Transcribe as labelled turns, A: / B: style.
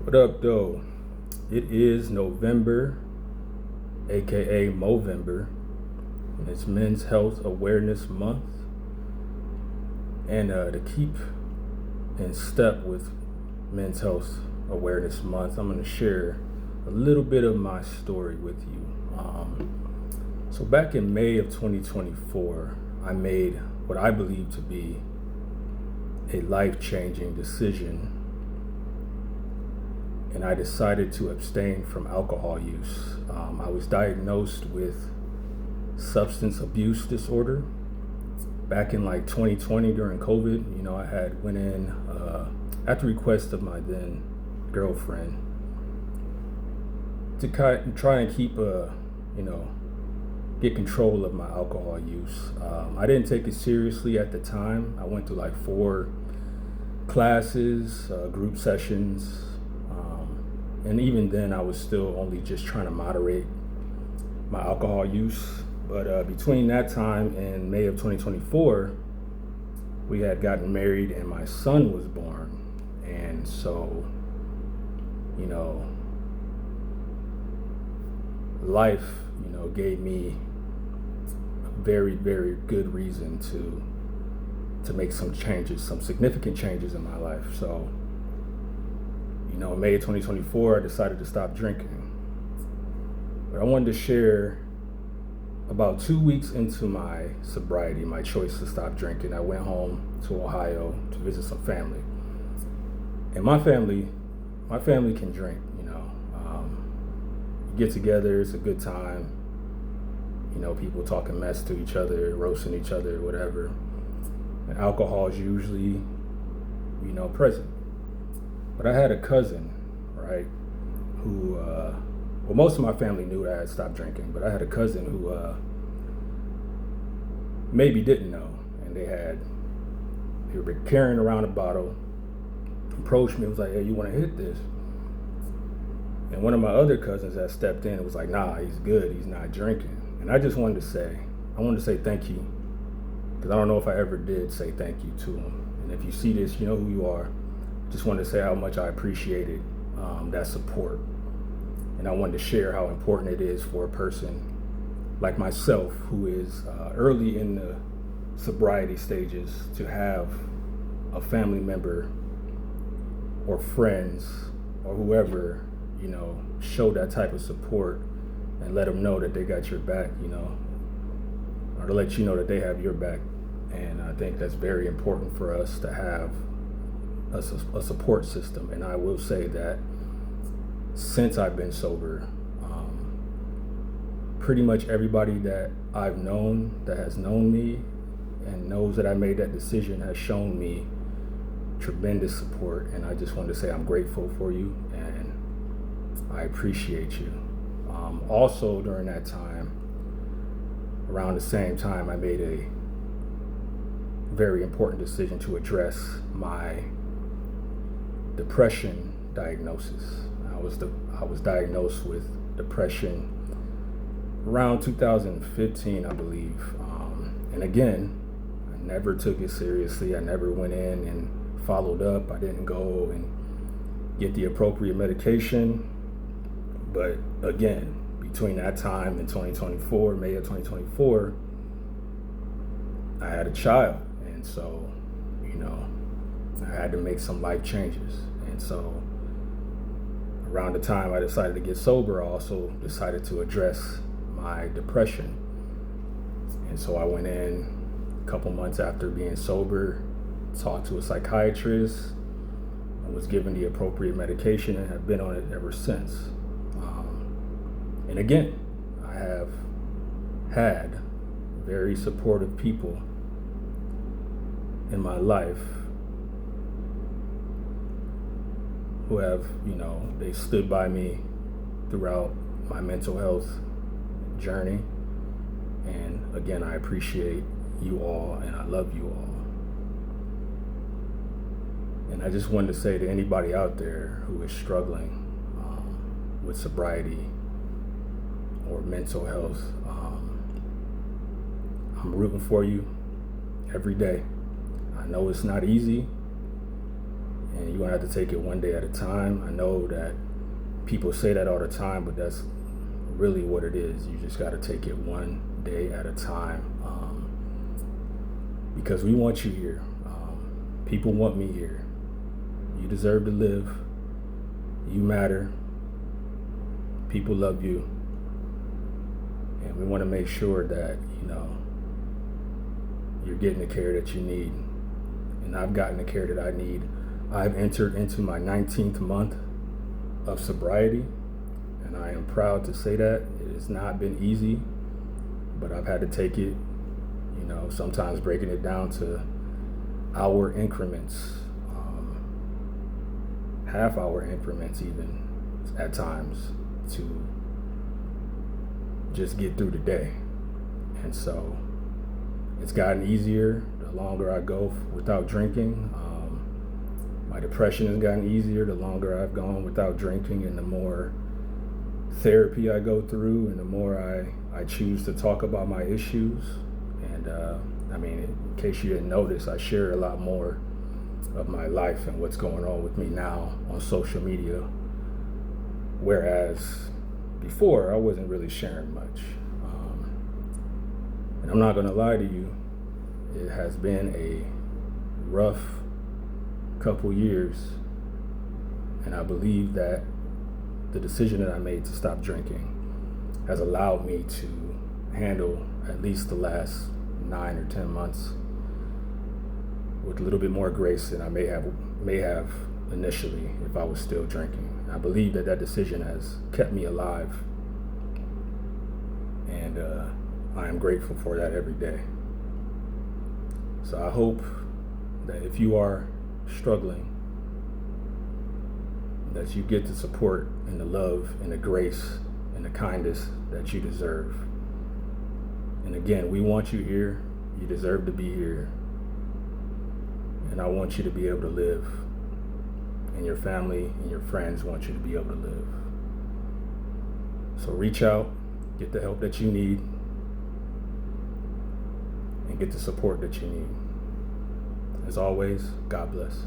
A: What up, though? It is November, aka Movember, and it's Men's Health Awareness Month. And to keep in step with Men's Health Awareness Month, I'm going to share a little bit of my story with you. So back in May of 2024, I made what I believe to be a life-changing decision, and I decided to abstain from alcohol use. I was diagnosed with substance abuse disorder back in like 2020 during COVID. I had went in at the request of my then girlfriend to try and keep get control of my alcohol use. I didn't take it seriously at the time. I went through like 4 classes, group sessions, and even then I was still only just trying to moderate my alcohol use. But between that time and May of 2024, we had gotten married and my son was born. And so, life, gave me a very, very good reason to make some changes, some significant changes in my life. So, in May of 2024, I decided to stop drinking. But I wanted to share about 2 weeks into my sobriety, my choice to stop drinking. I went home to Ohio to visit some family. And my family can drink, get together, it's a good time. People talking mess to each other, roasting each other, whatever. And alcohol is usually, present. But I had a cousin, right, who, most of my family knew that I had stopped drinking, but I had a cousin who maybe didn't know. And they were carrying around a bottle, approached me, was like, hey, you want to hit this? And one of my other cousins that stepped in and was like, nah, he's good, he's not drinking. And I just wanted to say thank you, because I don't know if I ever did say thank you to him. And if you see this, you know who you are. Just wanted to say how much I appreciated that support. And I wanted to share how important it is for a person like myself, who is early in the sobriety stages, to have a family member or friends or whoever, show that type of support and let them know that they got your back, or to let you know that they have your back. And I think that's very important for us to have a support system. And I will say that since I've been sober, pretty much everybody that I've known, that has known me and knows that I made that decision, has shown me tremendous support. And I just wanted to say I'm grateful for you and I appreciate you. Also during that time, around the same time, I made a very important decision to address my depression diagnosis. I was diagnosed with depression around 2015, I believe. And again, I never took it seriously. I never went in and followed up. I didn't go and get the appropriate medication. But again, between that time and May of 2024, I had a child. And so, I had to make some life changes. And so around the time I decided to get sober, I also decided to address my depression. And so I went in a couple months after being sober, talked to a psychiatrist, and was given the appropriate medication and have been on it ever since. And again, I have had very supportive people in my life who have, they stood by me throughout my mental health journey. And again, I appreciate you all and I love you all. And I just wanted to say to anybody out there who is struggling with sobriety or mental health, I'm rooting for you every day. I know it's not easy, and you're going to have to take it one day at a time. I know that people say that all the time, but that's really what it is. You just got to take it one day at a time, because we want you here. People want me here. You deserve to live. You matter. People love you. And we want to make sure that, you're getting the care that you need. And I've gotten the care that I need. I've entered into my 19th month of sobriety, and I am proud to say that. It has not been easy, but I've had to take it, sometimes breaking it down to hour increments, half-hour increments even at times, to just get through the day. And so it's gotten easier the longer I go without drinking. My depression has gotten easier the longer I've gone without drinking, and the more therapy I go through, and the more I choose to talk about my issues. And in case you didn't notice, I share a lot more of my life and what's going on with me now on social media, whereas before I wasn't really sharing much. And I'm not going to lie to you, it has been a rough couple years, and I believe that the decision that I made to stop drinking has allowed me to handle at least the last 9 or 10 months with a little bit more grace than I may have initially if I was still drinking. I believe that decision has kept me alive, and I am grateful for that every day. So I hope that if you are struggling, that you get the support and the love and the grace and the kindness that you deserve. And again, we want you here. You deserve to be here. And I want you to be able to live. And your family and your friends want you to be able to live. So reach out, get the help that you need, and get the support that you need. As always, God bless.